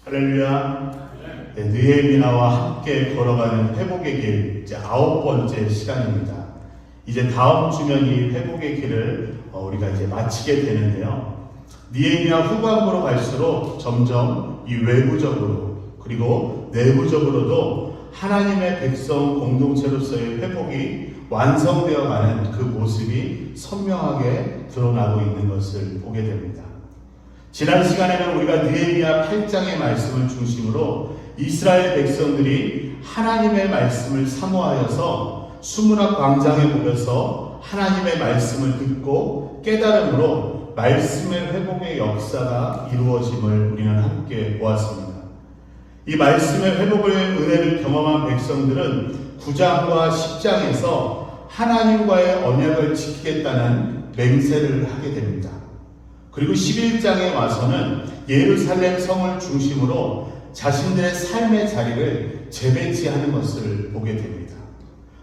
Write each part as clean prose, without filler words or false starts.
할렐루야. 네, 느헤미야와 함께 걸어가는 회복의 길, 이제 9번째 시간입니다. 이제 다음 주면 이 회복의 길을 우리가 이제 마치게 되는데요. 느헤미야 후반부로 갈수록 점점 이 외부적으로 그리고 내부적으로도 하나님의 백성 공동체로서의 회복이 완성되어 가는 그 모습이 선명하게 드러나고 있는 것을 보게 됩니다. 지난 시간에는 우리가 느헤미야 8장의 말씀을 중심으로 이스라엘 백성들이 하나님의 말씀을 사모하여서 수문학 광장에 모여서 하나님의 말씀을 듣고 깨달음으로 말씀의 회복의 역사가 이루어짐을 우리는 함께 보았습니다. 이 말씀의 회복의 은혜를 경험한 백성들은 9장과 10장에서 하나님과의 언약을 지키겠다는 맹세를 하게 됩니다. 그리고 11장에 와서는 예루살렘 성을 중심으로 자신들의 삶의 자리를 재배치하는 것을 보게 됩니다.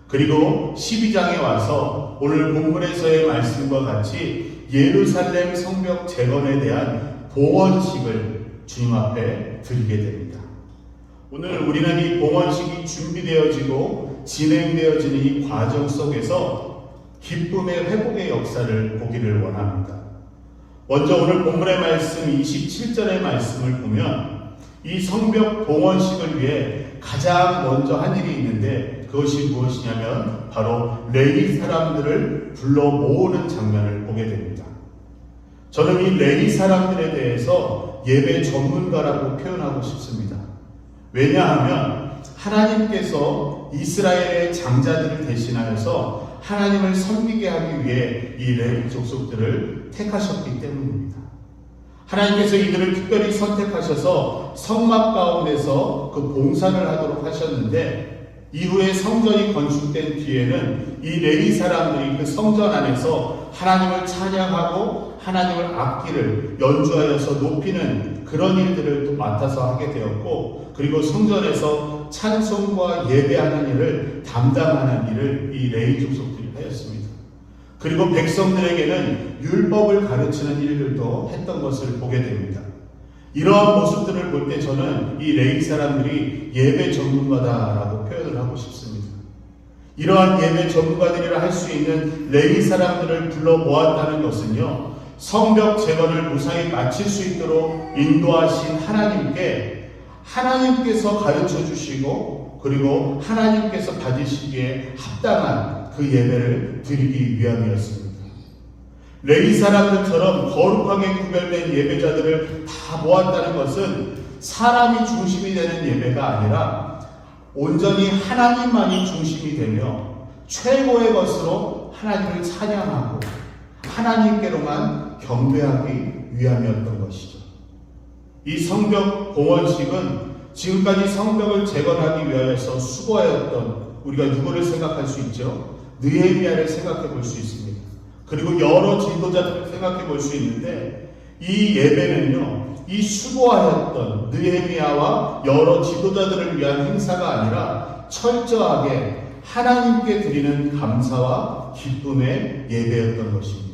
그리고 12장에 와서 오늘 본문에서의 말씀과 같이 예루살렘 성벽 재건에 대한 봉헌식을 주님 앞에 드리게 됩니다. 오늘 우리는 이 봉헌식이 준비되어지고 진행되어지는 이 과정 속에서 기쁨의 회복의 역사를 보기를 원합니다. 먼저 오늘 본문의 말씀 27절의 말씀을 보면 이 성벽 봉헌식을 위해 가장 먼저 한 일이 있는데 그것이 무엇이냐면 바로 레위 사람들을 불러 모으는 장면을 보게 됩니다. 저는 이 레위 사람들에 대해서 예배 전문가라고 표현하고 싶습니다. 왜냐하면 하나님께서 이스라엘의 장자들을 대신하여서 하나님을 섬기게 하기 위해 이 레위 족속들을 택하셨기 때문입니다. 하나님께서 이들을 특별히 선택하셔서 성막 가운데서 그 봉사를 하도록 하셨는데 이후에 성전이 건축된 뒤에는 이 레위 사람들이 그 성전 안에서 하나님을 찬양하고 하나님을 악기를 연주하여서 높이는 그런 일들을 또 맡아서 하게 되었고, 그리고 성전에서 찬송과 예배하는 일을 담당하는 일을 이 레위 족속들이 하였습니다. 그리고 백성들에게는 율법을 가르치는 일들도 했던 것을 보게 됩니다. 이러한 모습들을 볼 때 저는 이 레위 사람들이 예배 전문가다라고 표현을 하고 싶습니다. 이러한 예배 전문가들이라 할 수 있는 레위 사람들을 불러 모았다는 것은요, 성벽 재건을 무사히 마칠 수 있도록 인도하신 하나님께서 가르쳐 주시고 그리고 하나님께서 받으시기에 합당한 그 예배를 드리기 위함이었습니다. 레위 사람들처럼 거룩하게 구별된 예배자들을 다 모았다는 것은 사람이 중심이 되는 예배가 아니라 온전히 하나님만이 중심이 되며 최고의 것으로 하나님을 찬양하고 하나님께로만 경배하기 위함이었던 것이죠. 이 성벽 봉헌식은 지금까지 성벽을 재건하기 위하여서 수고하였던 우리가 누구를 생각할 수 있죠? 느헤미야를 생각해 볼 수 있습니다. 그리고 여러 지도자들을 생각해 볼 수 있는데 이 예배는요, 이 수고하였던 느헤미야와 여러 지도자들을 위한 행사가 아니라 철저하게 하나님께 드리는 감사와 기쁨의 예배였던 것입니다.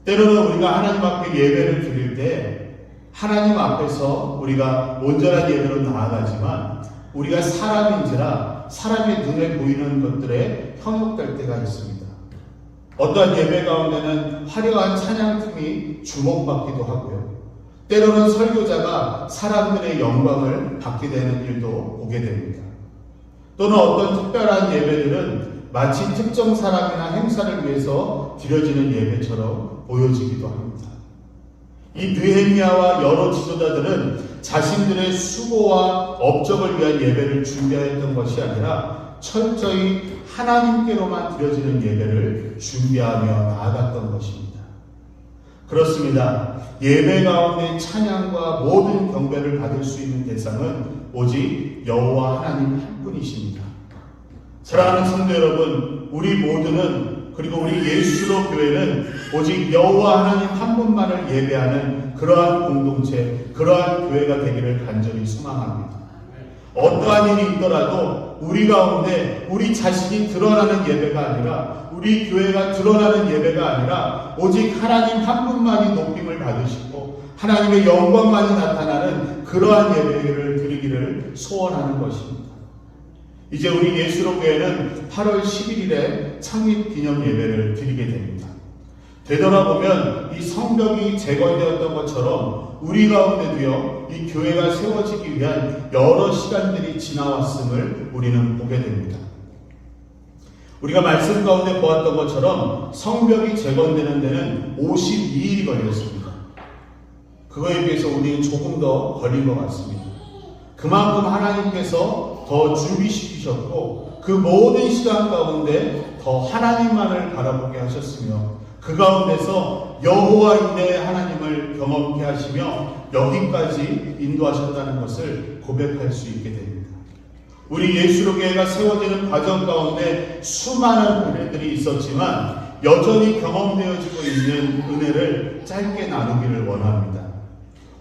때로는 우리가 하나님 앞에 예배를 드릴 때 하나님 앞에서 우리가 온전한 예배로 나아가지만 우리가 사람인지라 사람의 눈에 보이는 것들에 현혹될 때가 있습니다. 어떠한 예배 가운데는 화려한 찬양팀이 주목받기도 하고요. 때로는 설교자가 사람들의 영광을 받게 되는 일도 보게 됩니다. 또는 어떤 특별한 예배들은 마치 특정 사람이나 행사를 위해서 드려지는 예배처럼 보여지기도 합니다. 이 느헤미야와 여러 지도자들은 자신들의 수고와 업적을 위한 예배를 준비하였던 것이 아니라 철저히 하나님께로만 드려지는 예배를 준비하며 나아갔던 것입니다. 그렇습니다. 예배 가운데 찬양과 모든 경배를 받을 수 있는 대상은 오직 여호와 하나님 한 분이십니다. 사랑하는 성도 여러분, 우리 모두는 그리고 우리 예수로 교회는 오직 여호와 하나님 한 분만을 예배하는 그러한 공동체, 그러한 교회가 되기를 간절히 소망합니다. 어떠한 일이 있더라도 우리 가운데 우리 자신이 드러나는 예배가 아니라 우리 교회가 드러나는 예배가 아니라 오직 하나님 한 분만이 높임을 받으시고 하나님의 영광만이 나타나는 그러한 예배를 드리기를 소원하는 것입니다. 이제 우리 예수로 교회는 8월 11일에 창립 기념 예배를 드리게 됩니다. 되돌아보면 이 성벽이 재건되었던 것처럼 우리 가운데도요, 이 교회가 세워지기 위한 여러 시간들이 지나왔음을 우리는 보게 됩니다. 우리가 말씀 가운데 보았던 것처럼 성벽이 재건되는 데는 52일이 걸렸습니다. 그거에 비해서 우리는 조금 더 걸린 것 같습니다. 그만큼 하나님께서 더 준비시키셨고 그 모든 시간 가운데 더 하나님만을 바라보게 하셨으며 그 가운데서 여호와 이레의 하나님을 경험케 하시며 여기까지 인도하셨다는 것을 고백할 수 있게 됩니다. 우리 예수로 교회가 세워지는 과정 가운데 수많은 은혜들이 있었지만 여전히 경험되어지고 있는 은혜를 짧게 나누기를 원합니다.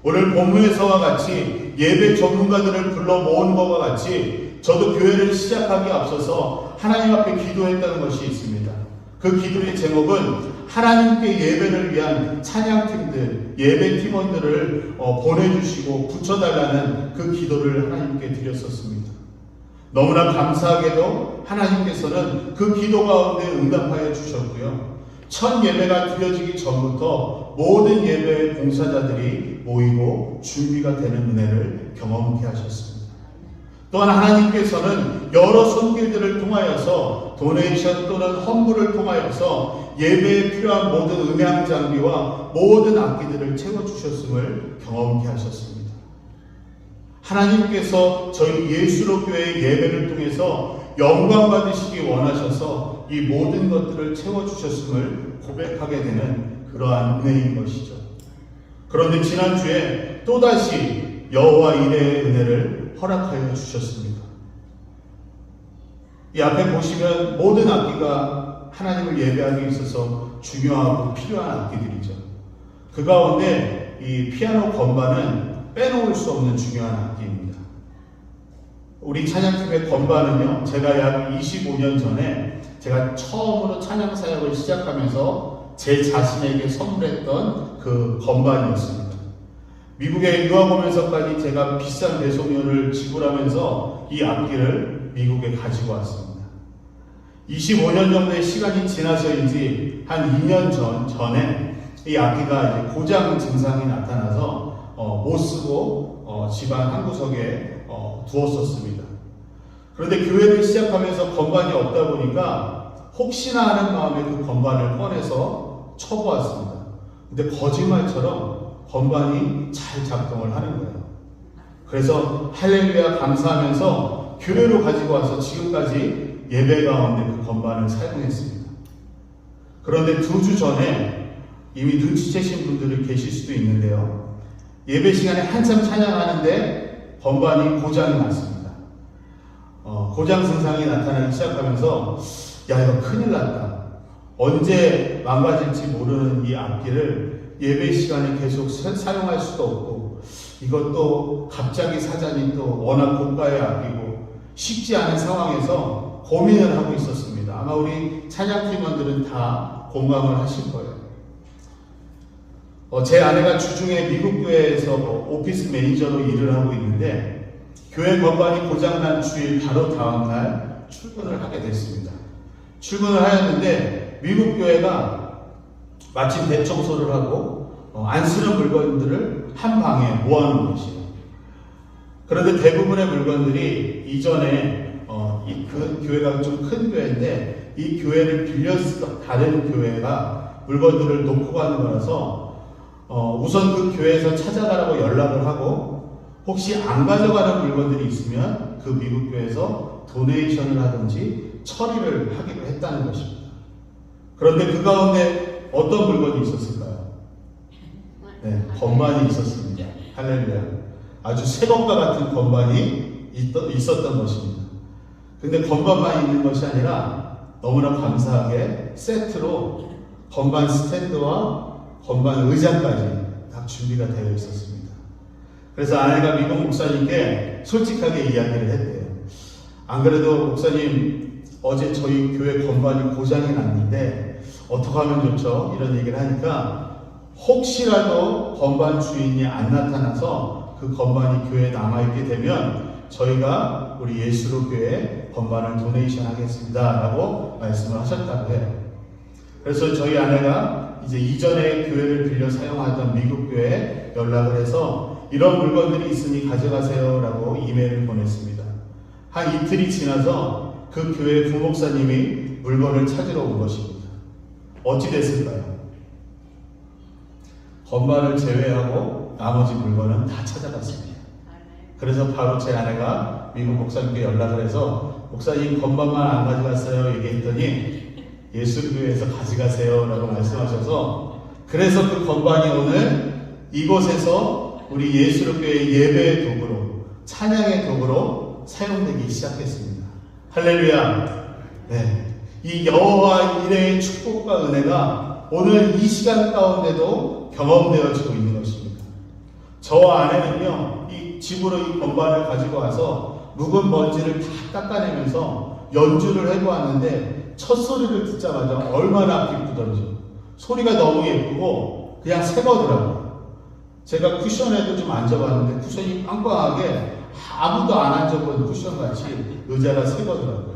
오늘 본문에서와 같이 예배 전문가들을 불러 모은 것과 같이 저도 교회를 시작하기 앞서서 하나님 앞에 기도했다는 것이 있습니다. 그 기도의 제목은 하나님께 예배를 위한 찬양팀들, 예배 팀원들을 보내주시고 붙여달라는 그 기도를 하나님께 드렸었습니다. 너무나 감사하게도 하나님께서는 그 기도 가운데 응답하여 주셨고요. 첫 예배가 드려지기 전부터 모든 예배 봉사자들이 모이고 준비가 되는 은혜를 경험케 하셨습니다. 또한 하나님께서는 여러 손길들을 통하여서 도네이션 또는 헌물을 통하여서 예배에 필요한 모든 음향 장비와 모든 악기들을 채워주셨음을 경험케 하셨습니다. 하나님께서 저희 예수로 교회의 예배를 통해서 영광 받으시기 원하셔서 이 모든 것들을 채워주셨음을 고백하게 되는 그러한 은혜인 것이죠. 그런데 지난주에 또다시 여호와 이레의 은혜를 허락하여 주셨습니다. 이 앞에 보시면 모든 악기가 하나님을 예배하기 있어서 중요하고 필요한 악기들이죠. 그 가운데 이 피아노 건반은 빼놓을 수 없는 중요한 악기입니다. 우리 찬양팀의 건반은요, 제가 약 25년 전에 제가 처음으로 찬양 사역을 시작하면서 제 자신에게 선물했던 그 건반이었습니다. 미국에 유학 오면서까지 제가 비싼 배송료를 지불하면서 이 악기를 미국에 가지고 왔습니다. 25년 정도의 시간이 지나서인지 한 2년 전에 이 악기가 이제 고장 증상이 나타나서 못 쓰고 집안 한 구석에 두었었습니다. 그런데 교회를 시작하면서 건반이 없다 보니까 혹시나 하는 마음에 그 건반을 꺼내서 쳐보았습니다. 근데 거짓말처럼 건반이 잘 작동을 하는 거예요. 그래서 할렐루야 감사하면서 교회로 가지고 와서 지금까지 예배 가운데 그 건반을 사용했습니다. 그런데 2주 전에 이미 눈치채신 분들이 계실 수도 있는데요. 예배 시간에 한참 찬양하는데 건반이 고장이 났습니다. 고장 증상이 나타나기 시작하면서 야, 이거 큰일 났다. 언제 망가질지 모르는 이 악기를 예배 시간에 계속 사용할 수도 없고 이것도 갑자기 사자니 또 워낙 고가의 악기고 쉽지 않은 상황에서 고민을 하고 있었습니다. 아마 우리 찬양팀원들은 다 공감을 하실 거예요. 제 아내가 주중에 미국 교회에서 오피스 매니저로 일을 하고 있는데 교회 건반이 고장난 주일 바로 다음날 출근을 하게 됐습니다. 출근을 하였는데 미국 교회가 마침 대청소를 하고 안 쓰는 물건들을 한 방에 모아놓은 것이에요. 그런데 대부분의 물건들이 이전에 그 교회가 좀 큰 교회인데 이 교회를 빌려 쓰던 다른 교회가 물건들을 놓고 가는 거라서 우선 그 교회에서 찾아가라고 연락을 하고 혹시 안 가져가는 물건들이 있으면 그 미국 교회에서 도네이션을 하든지 처리를 하기로 했다는 것입니다. 그런데 그 가운데 어떤 물건이 있었을까요? 네, 건반이 있었습니다. 할렐루야. 아주 새것과 같은 건반이 있었던 것입니다. 근데 건반만 있는 것이 아니라 너무나 감사하게 세트로 건반 스탠드와 건반 의자까지 다 준비가 되어 있었습니다. 그래서 아내가 미국 목사님께 솔직하게 이야기를 했대요. 안 그래도 목사님 어제 저희 교회 건반이 고장이 났는데 어떻게 하면 좋죠? 이런 얘기를 하니까 혹시라도 건반 주인이 안 나타나서 그 건반이 교회에 남아있게 되면 저희가 우리 예수로 교회에 건반을 도네이션 하겠습니다 라고 말씀을 하셨다고 해요. 그래서 저희 아내가 이제 이전에 교회를 빌려 사용하던 미국 교회에 연락을 해서 이런 물건들이 있으니 가져가세요 라고 이메일을 보냈습니다. 한 이틀이 지나서 그 교회 부목사님이 물건을 찾으러 온 것입니다. 어찌 됐을까요? 건반을 제외하고 나머지 물건은 다 찾아갔습니다. 그래서 바로 제 아내가 미국 목사님께 연락을 해서 목사님 건반만 안 가져갔어요 얘기했더니 예수교회에서 가져가세요 라고 말씀하셔서 그래서 그 건반이 오늘 이곳에서 우리 예수교회 예배의 도구로 찬양의 도구로 사용되기 시작했습니다. 할렐루야. 네. 이 여호와 일의 축복과 은혜가 오늘 이 시간 가운데도 경험되어지고 있는 것입니다. 저와 아내는요, 이 집으로 이 건반을 가지고 와서 묵은 먼지를 다 닦아내면서 연주를 해보았는데 첫 소리를 듣자마자 얼마나 기쁘던지 소리가 너무 예쁘고 그냥 새 거더라고요. 제가 쿠션에도 좀 앉아봤는데 쿠션이 빵빵하게 아무도 안 앉아본 쿠션같이 의자가 새 거더라고요.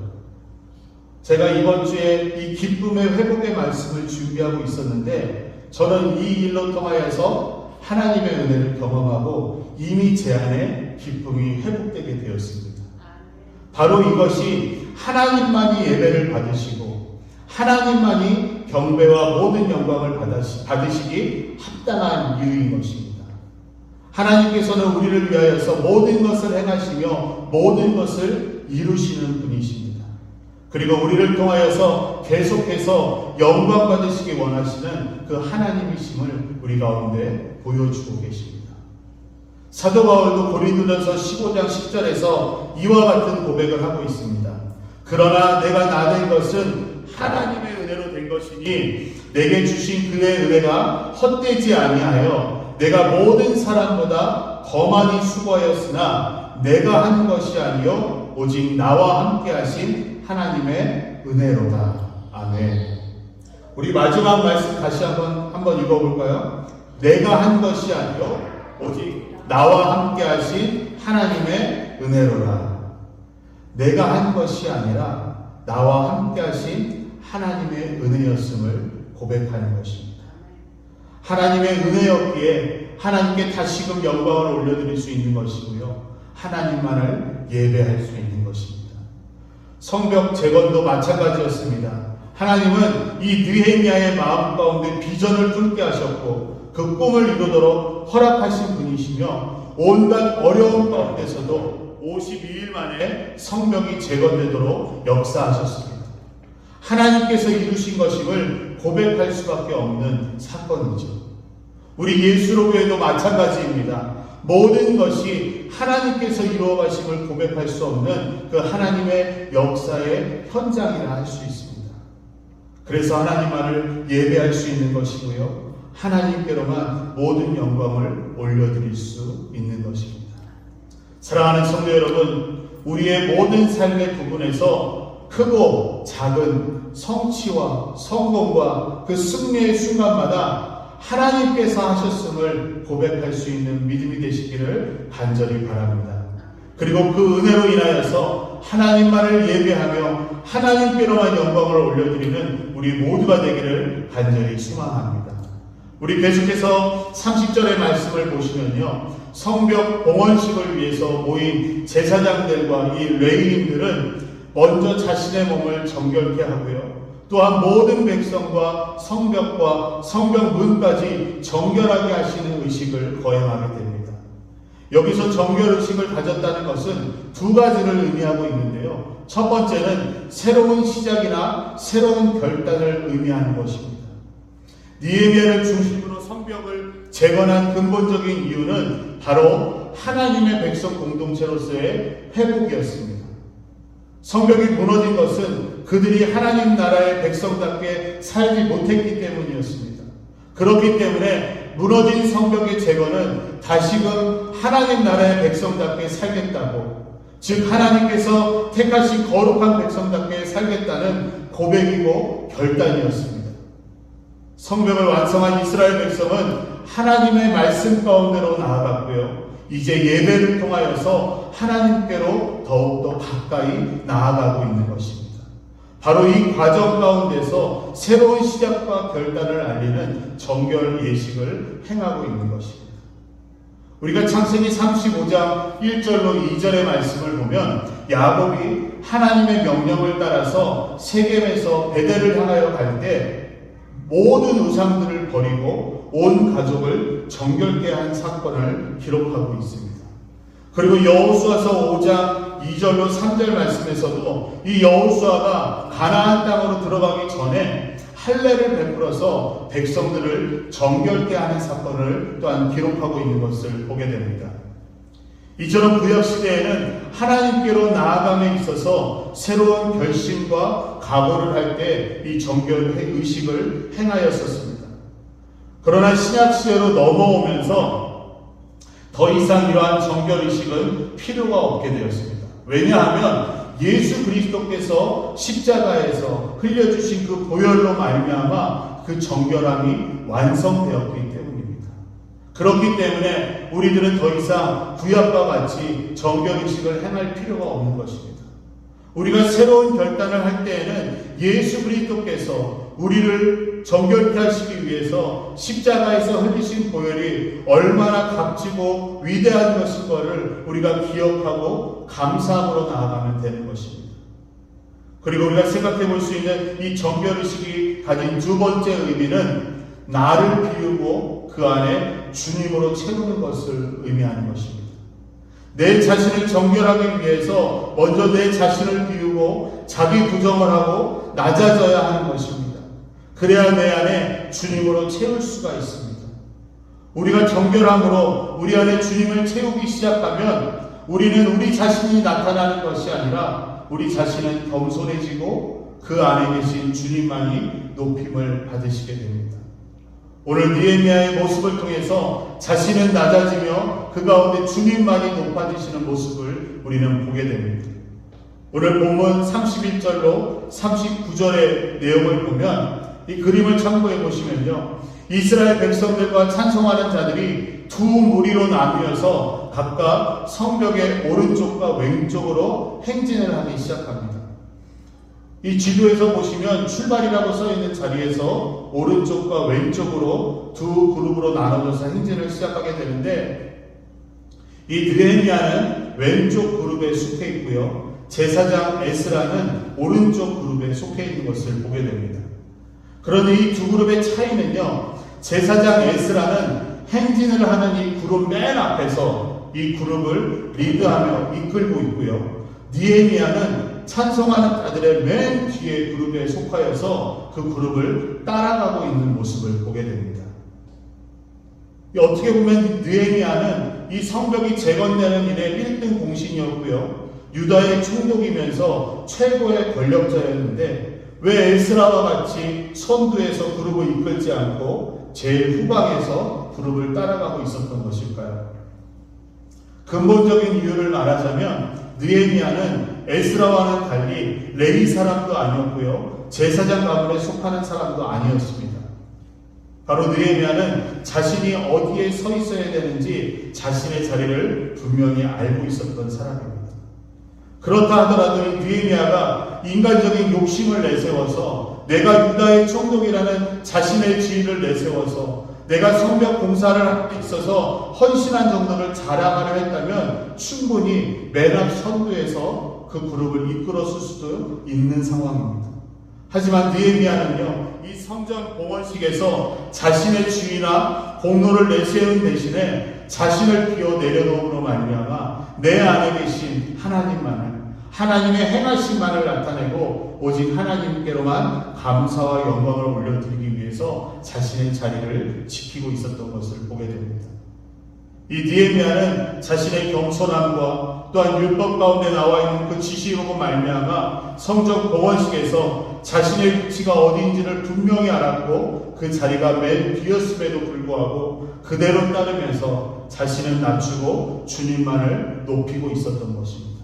제가 이번 주에 이 기쁨의 회복의 말씀을 준비하고 있었는데 저는 이 일로 통하여서 하나님의 은혜를 경험하고 이미 제 안에 기쁨이 회복되게 되었습니다. 바로 이것이 하나님만이 예배를 받으시고 하나님만이 경배와 모든 영광을 받으시기 합당한 이유인 것입니다. 하나님께서는 우리를 위하여서 모든 것을 행하시며 모든 것을 이루시는 분이십니다. 그리고 우리를 통하여서 계속해서 영광 받으시기 원하시는 그 하나님이심을 우리 가운데 보여주고 계십니다. 사도 바울도 고린도전서 15장 10절에서 이와 같은 고백을 하고 있습니다. 그러나 내가 나된 것은 하나님의 은혜로 된 것이니 내게 주신 그의 은혜가 헛되지 아니하여 내가 모든 사람보다 거만히 수고하였으나 내가 한 것이 아니요 오직 나와 함께 하신 하나님의 은혜로다. 아멘. 우리 마지막 말씀 다시 한번 읽어볼까요? 내가 한 것이 아니요 오직 나와 함께 하신 하나님의 은혜로라. 내가 한 것이 아니라 나와 함께 하신 하나님의 은혜였음을 고백하는 것입니다. 하나님의 은혜였기에 하나님께 다시금 영광을 올려드릴 수 있는 것이고요. 하나님만을 예배할 수 있는 것입니다. 성벽 재건도 마찬가지였습니다. 하나님은 이 느헤미야의 마음 가운데 비전을 품게 하셨고 그 꿈을 이루도록 허락하신 분이시며 온갖 어려움 가운데서도 52일 만에 성벽이 재건되도록 역사하셨습니다. 하나님께서 이루신 것임을 고백할 수밖에 없는 사건이죠. 우리 예수로 교회도 마찬가지입니다. 모든 것이 하나님께서 이루어 가심을 고백할 수 없는 그 하나님의 역사의 현장이라 할 수 있습니다. 그래서 하나님만을 예배할 수 있는 것이고요. 하나님께로만 모든 영광을 올려드릴 수 있는 것입니다. 사랑하는 성도 여러분, 우리의 모든 삶의 부분에서 크고 작은 성취와 성공과 그 승리의 순간마다 하나님께서 하셨음을 고백할 수 있는 믿음이 되시기를 간절히 바랍니다. 그리고 그 은혜로 인하여서 하나님만을 예배하며 하나님께로만 영광을 올려드리는 우리 모두가 되기를 간절히 소망합니다. 우리 계속해서 30절의 말씀을 보시면요, 성벽 봉헌식을 위해서 모인 제사장들과 이 레위인들은 먼저 자신의 몸을 정결케 하고요, 또한 모든 백성과 성벽과 성벽 문까지 정결하게 하시는 의식을 거행하게 됩니다. 여기서 정결 의식을 가졌다는 것은 두 가지를 의미하고 있는데요. 첫 번째는 새로운 시작이나 새로운 결단을 의미하는 것입니다. 느헤미야를 중심으로 성벽을 재건한 근본적인 이유는 바로 하나님의 백성 공동체로서의 회복이었습니다. 성벽이 무너진 것은 그들이 하나님 나라의 백성답게 살지 못했기 때문이었습니다. 그렇기 때문에 무너진 성벽의 재건은 다시금 하나님 나라의 백성답게 살겠다고, 즉 하나님께서 택하신 거룩한 백성답게 살겠다는 고백이고 결단이었습니다. 성벽을 완성한 이스라엘 백성은 하나님의 말씀 가운데로 나아갔고요, 이제 예배를 통하여서 하나님께로 더욱더 가까이 나아가고 있는 것입니다. 바로 이 과정 가운데서 새로운 시작과 결단을 알리는 정결 예식을 행하고 있는 것입니다. 우리가 창세기 35장 1절로 2절의 말씀을 보면 야곱이 하나님의 명령을 따라서 세겜에서 베델을 향하여 갈 때 모든 우상들을 버리고 온 가족을 정결케 한 사건을 기록하고 있습니다. 그리고 여호수아서 5장 2절로 3절 말씀에서도 이 여호수아가 가나안 땅으로 들어가기 전에 할례를 베풀어서 백성들을 정결케 하는 사건을 또한 기록하고 있는 것을 보게 됩니다. 이처럼 구약시대에는 하나님께로 나아감에 있어서 새로운 결심과 각오를 할 때 이 정결 의식을 행하였었습니다. 그러나 신약시대로 넘어오면서 더 이상 이러한 정결 의식은 필요가 없게 되었습니다. 왜냐하면 예수 그리스도께서 십자가에서 흘려주신 그 보혈로 말미암아 그 정결함이 완성되었기 때문입니다. 그렇기 때문에 우리들은 더 이상 구약과 같이 정결의식을 행할 필요가 없는 것입니다. 우리가 새로운 결단을 할 때에는 예수 그리스도께서 우리를 정결케 하시기 위해서 십자가에서 흘리신 보혈이 얼마나 값지고 위대한 것인 것을 우리가 기억하고 감사함으로 나아가면 되는 것입니다. 그리고 우리가 생각해 볼 수 있는 이 정결의식이 가진 두 번째 의미는 나를 비우고 그 안에 주님으로 채우는 것을 의미하는 것입니다. 내 자신을 정결하기 위해서 먼저 내 자신을 비우고 자기 부정을 하고 낮아져야 하는 것입니다. 그래야 내 안에 주님으로 채울 수가 있습니다. 우리가 정결함으로 우리 안에 주님을 채우기 시작하면 우리는 우리 자신이 나타나는 것이 아니라 우리 자신은 겸손해지고 그 안에 계신 주님만이 높임을 받으시게 됩니다. 오늘 느헤미야의 모습을 통해서 자신은 낮아지며 그 가운데 주님만이 높아지시는 모습을 우리는 보게 됩니다. 오늘 본문 31절로 39절의 내용을 보면 이 그림을 참고해 보시면요, 이스라엘 백성들과 찬송하는 자들이 두 무리로 나뉘어서 각각 성벽의 오른쪽과 왼쪽으로 행진을 하기 시작합니다. 이 지도에서 보시면 출발이라고 써 있는 자리에서 오른쪽과 왼쪽으로 두 그룹으로 나눠져서 행진을 시작하게 되는데, 이 느헤미야는 왼쪽 그룹에 속해 있고요, 제사장 에스라는 오른쪽 그룹에 속해 있는 것을 보게 됩니다. 그런데 이 두 그룹의 차이는요, 제사장 에스라는 행진을 하는 이 그룹 맨 앞에서 이 그룹을 리드하며 이끌고 있고요, 느헤미야는 찬송하는 자들의 맨 뒤에 그룹에 속하여서 그 그룹을 따라가고 있는 모습을 보게 됩니다. 어떻게 보면 느헤미야는 이 성벽이 재건되는 일에 1등 공신이었고요, 유다의 총독이면서 최고의 권력자였는데 왜 에스라와 같이 선두에서 그룹을 이끌지 않고 제일 후방에서 그룹을 따라가고 있었던 것일까요? 근본적인 이유를 말하자면 느헤미야는 에스라와는 달리 레위 사람도 아니었고요, 제사장 가문에 속하는 사람도 아니었습니다. 바로 느헤미야는 자신이 어디에 서 있어야 되는지 자신의 자리를 분명히 알고 있었던 사람입니다. 그렇다 하더라도 이 느헤미야가 인간적인 욕심을 내세워서 내가 유다의 총독이라는 자신의 지위를 내세워서 내가 성벽 공사를 하고 있어서 헌신한 정도를 자랑하려 했다면 충분히 맨 앞 선두에서 그 그룹을 이끌었을 수도 있는 상황입니다. 하지만 느헤미야는요, 이 성전 봉헌식에서 자신의 지위나 공로를 내세운 대신에 자신을 비워 내려놓음으로 말미암아 내 안에 계신 하나님만을, 하나님의 행하심만을 나타내고 오직 하나님께로만 감사와 영광을 올려드리기 위해서 자신의 자리를 지키고 있었던 것을 보게 됩니다. 이 느헤미야는 자신의 겸손함과 또한 율법 가운데 나와 있는 그 지식으로 말미암아 성전 봉헌식에서 자신의 위치가 어디인지를 분명히 알았고 그 자리가 맨 뒤였음에도 불구하고 그대로 따르면서 자신을 낮추고 주님만을 높이고 있었던 것입니다.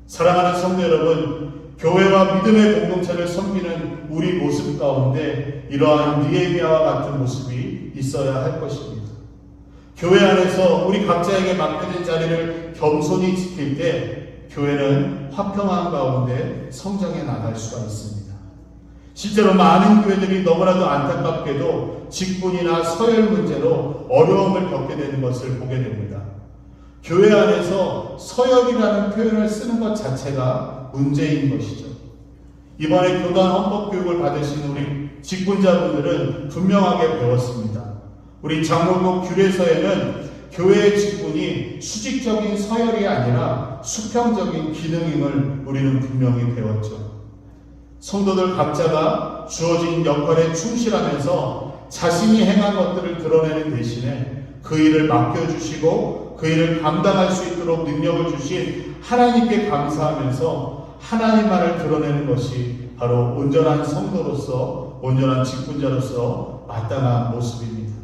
사랑하는 성도 여러분, 교회와 믿음의 공동체를 섬기는 우리 모습 가운데 이러한 느헤미야와 같은 모습이 있어야 할 것입니다. 교회 안에서 우리 각자에게 맡겨진 자리를 겸손히 지킬 때 교회는 화평한 가운데 성장해 나갈 수가 있습니다. 실제로 많은 교회들이 너무나도 안타깝게도 직분이나 서열 문제로 어려움을 겪게 되는 것을 보게 됩니다. 교회 안에서 서열이라는 표현을 쓰는 것 자체가 문제인 것이죠. 이번에 교단 헌법교육을 받으신 우리 직분자분들은 분명하게 배웠습니다. 우리 장로교 규례서에는 교회의 직분이 수직적인 서열이 아니라 수평적인 기능임을 우리는 분명히 배웠죠. 성도들 각자가 주어진 역할에 충실하면서 자신이 행한 것들을 드러내는 대신에 그 일을 맡겨주시고 그 일을 감당할 수 있도록 능력을 주신 하나님께 감사하면서 하나님만을 드러내는 것이 바로 온전한 성도로서, 온전한 직분자로서 마땅한 모습입니다.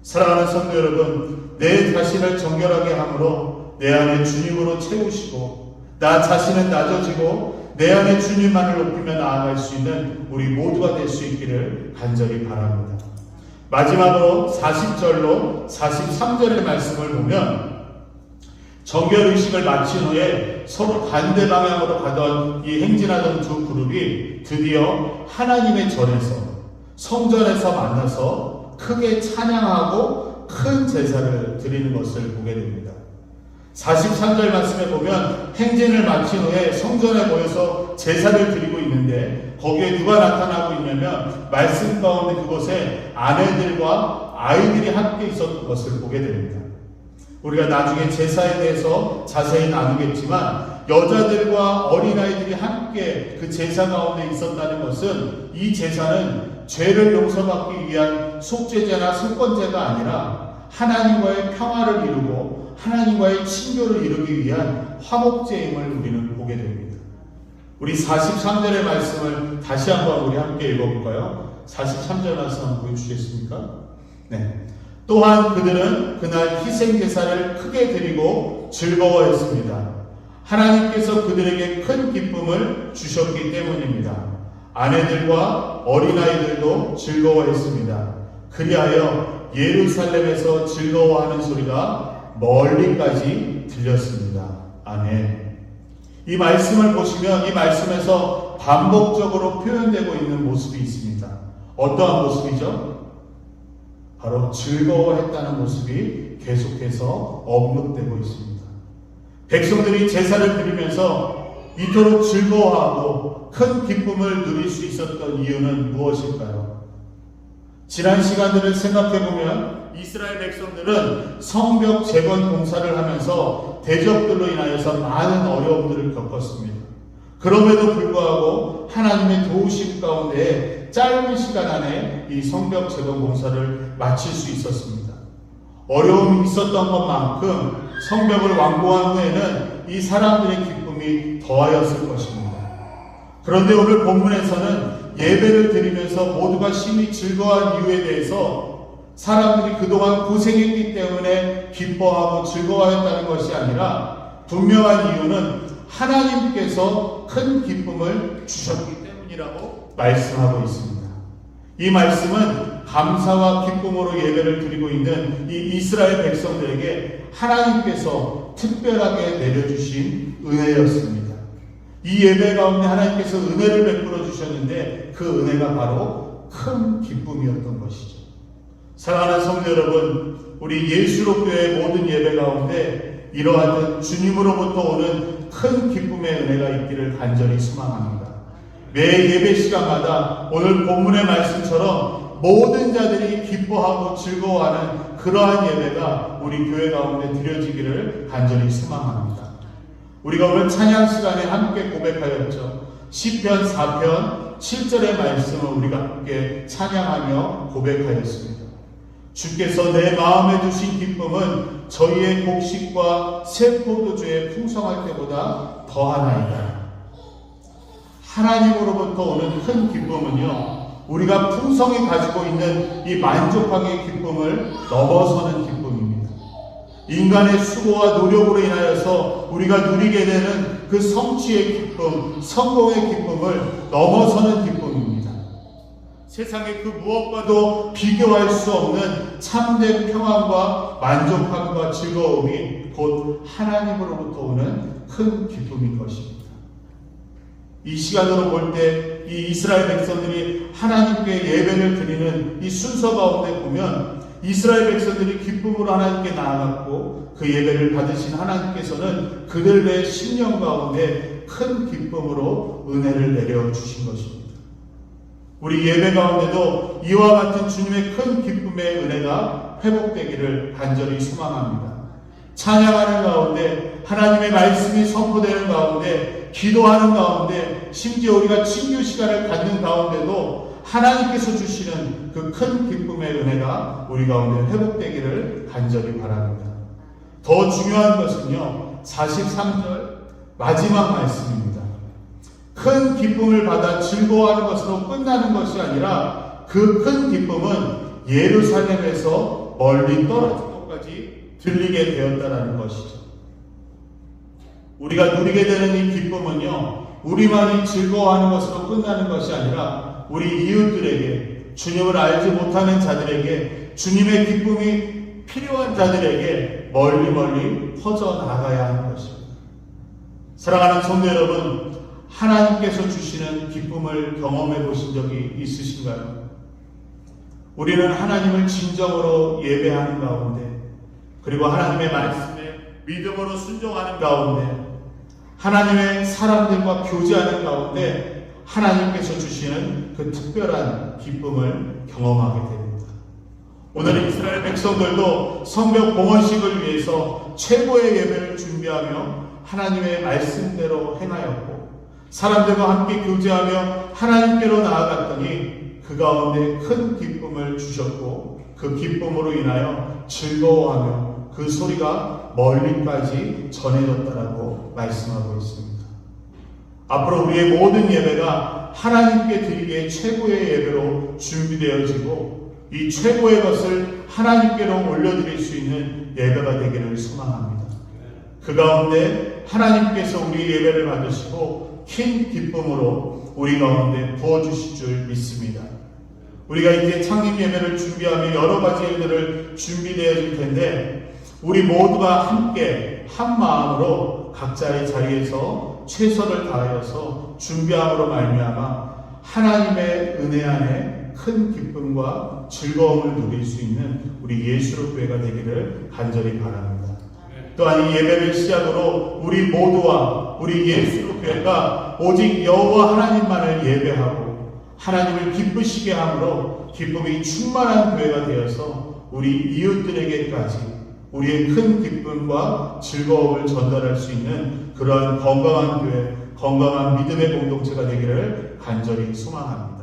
사랑하는 성도 여러분, 내 자신을 정결하게 함으로 내 안에 주님으로 채우시고 나 자신은 낮아지고 내 안에 주님만을 높이며 나아갈 수 있는 우리 모두가 될 수 있기를 간절히 바랍니다. 마지막으로 40절로 43절의 말씀을 보면 정결의식을 마친 후에 서로 반대 방향으로 가던 이 행진하던 두 그룹이 드디어 하나님의 전에서 성전에서 만나서 크게 찬양하고 큰 제사를 드리는 것을 보게 됩니다. 43절 말씀에 보면 행진을 마친 후에 성전에 모여서 제사를 드리고 있는데 거기에 누가 나타나고 있냐면 말씀 가운데 그곳에 아내들과 아이들이 함께 있었던 것을 보게 됩니다. 우리가 나중에 제사에 대해서 자세히 나누겠지만 여자들과 어린아이들이 함께 그 제사 가운데 있었다는 것은 이 제사는 죄를 용서받기 위한 속죄제나 속건제가 아니라 하나님과의 평화를 이루고 하나님과의 친교를 이루기 위한 화목제임을 우리는 보게 됩니다. 우리 43절의 말씀을 다시 한번 우리 함께 읽어볼까요? 43절 말씀 한번 보여주시겠습니까? 네. 또한 그들은 그날 희생제사를 크게 드리고 즐거워했습니다. 하나님께서 그들에게 큰 기쁨을 주셨기 때문입니다. 아내들과 어린아이들도 즐거워했습니다. 그리하여 예루살렘에서 즐거워하는 소리가 멀리까지 들렸습니다. 아멘. 이 말씀을 보시면 이 말씀에서 반복적으로 표현되고 있는 모습이 있습니다. 어떠한 모습이죠? 바로 즐거워했다는 모습이 계속해서 언급되고 있습니다. 백성들이 제사를 드리면서 이토록 즐거워하고 큰 기쁨을 누릴 수 있었던 이유는 무엇일까요? 지난 시간들을 생각해보면 이스라엘 백성들은 성벽 재건 공사를 하면서 대적들로 인하여서 많은 어려움들을 겪었습니다. 그럼에도 불구하고 하나님의 도우심 가운데 짧은 시간 안에 이 성벽 재건 공사를 마칠 수 있었습니다. 어려움이 있었던 것만큼 성벽을 완공한 후에는 이 사람들의 기쁨이 더하였을 것입니다. 그런데 오늘 본문에서는 예배를 드리면서 모두가 심히 즐거워한 이유에 대해서 사람들이 그동안 고생했기 때문에 기뻐하고 즐거워했다는 것이 아니라 분명한 이유는 하나님께서 큰 기쁨을 주셨기 때문이라고 말씀하고 있습니다. 이 말씀은 감사와 기쁨으로 예배를 드리고 있는 이 이스라엘 백성들에게 하나님께서 특별하게 내려주신 은혜였습니다. 이 예배 가운데 하나님께서 은혜를 베풀어 주셨는데 그 은혜가 바로 큰 기쁨이었던 것이죠. 사랑하는 성도 여러분, 우리 예수로 교회의 모든 예배 가운데 이러한 주님으로부터 오는 큰 기쁨의 은혜가 있기를 간절히 소망합니다. 매 예배 시간마다 오늘 본문의 말씀처럼 모든 자들이 기뻐하고 즐거워하는 그러한 예배가 우리 교회 가운데 드려지기를 간절히 소망합니다. 우리가 오늘 찬양 시간에 함께 고백하였죠. 시편 4편 7절의 말씀을 우리가 함께 찬양하며 고백하였습니다. 주께서 내 마음에 두신 기쁨은 저희의 곡식과 새 포도주에 풍성할 때보다 더하나이다. 하나님으로부터 오는 큰 기쁨은요, 우리가 풍성히 가지고 있는 이 만족함의 기쁨을 넘어서는 기쁨입니다. 인간의 수고와 노력으로 인하여서 우리가 누리게 되는 그 성취의 기쁨, 성공의 기쁨을 넘어서는 기쁨입니다. 세상의 그 무엇과도 비교할 수 없는 참된 평안과 만족함과 즐거움이 곧 하나님으로부터 오는 큰 기쁨인 것입니다. 이 시간으로 볼 때 이 이스라엘 백성들이 하나님께 예배를 드리는 이 순서 가운데 보면 이스라엘 백성들이 기쁨으로 하나님께 나아갔고 그 예배를 받으신 하나님께서는 그들의 심령 가운데 큰 기쁨으로 은혜를 내려주신 것입니다. 우리 예배 가운데도 이와 같은 주님의 큰 기쁨의 은혜가 회복되기를 간절히 소망합니다. 찬양하는 가운데, 하나님의 말씀이 선포되는 가운데, 기도하는 가운데, 심지어 우리가 친교 시간을 갖는 가운데도 하나님께서 주시는 그 큰 기쁨의 은혜가 우리 가운데 회복되기를 간절히 바랍니다. 더 중요한 것은요, 43절 마지막 말씀입니다. 큰 기쁨을 받아 즐거워하는 것으로 끝나는 것이 아니라 그 큰 기쁨은 예루살렘에서 멀리 떨어진 것까지 들리게 되었다라는 것이죠. 우리가 누리게 되는 이 기쁨은요, 우리만이 즐거워하는 것으로 끝나는 것이 아니라 우리 이웃들에게, 주님을 알지 못하는 자들에게, 주님의 기쁨이 필요한 자들에게 멀리 멀리 퍼져나가야 하는 것입니다. 사랑하는 성도 여러분, 하나님께서 주시는 기쁨을 경험해 보신 적이 있으신가요? 우리는 하나님을 진정으로 예배하는 가운데, 그리고 하나님의 말씀에 믿음으로 순종하는 가운데, 하나님의 사람들과 교제하는 가운데 하나님께서 주시는 그 특별한 기쁨을 경험하게 됩니다. 오늘 이스라엘 백성들도 성벽 봉헌식을 위해서 최고의 예배를 준비하며 하나님의 말씀대로 행하였고, 사람들과 함께 교제하며 하나님께로 나아갔더니 그 가운데 큰 기쁨을 주셨고, 그 기쁨으로 인하여 즐거워하며 그 소리가 멀리까지 전해졌다라고 말씀하고 있습니다. 앞으로 우리의 모든 예배가 하나님께 드리기에 최고의 예배로 준비되어지고, 이 최고의 것을 하나님께로 올려드릴 수 있는 예배가 되기를 소망합니다. 그 가운데 하나님께서 우리 예배를 받으시고 큰 기쁨으로 우리 가운데 부어주실 줄 믿습니다. 우리가 이제 창립 예배를 준비하며 여러 가지 일들을 준비되어질 텐데, 우리 모두가 함께 한 마음으로 각자의 자리에서 최선을 다하여서 준비함으로 말미암아 하나님의 은혜 안에 큰 기쁨과 즐거움을 누릴 수 있는 우리 예수로 교회가 되기를 간절히 바랍니다. 또한 이 예배를 시작으로 우리 모두와 우리 예수로 교회가 오직 여호와 하나님만을 예배하고 하나님을 기쁘시게 함으로 기쁨이 충만한 교회가 되어서 우리 이웃들에게까지 우리의 큰 기쁨과 즐거움을 전달할 수 있는 그러한 건강한 교회, 건강한 믿음의 공동체가 되기를 간절히 소망합니다.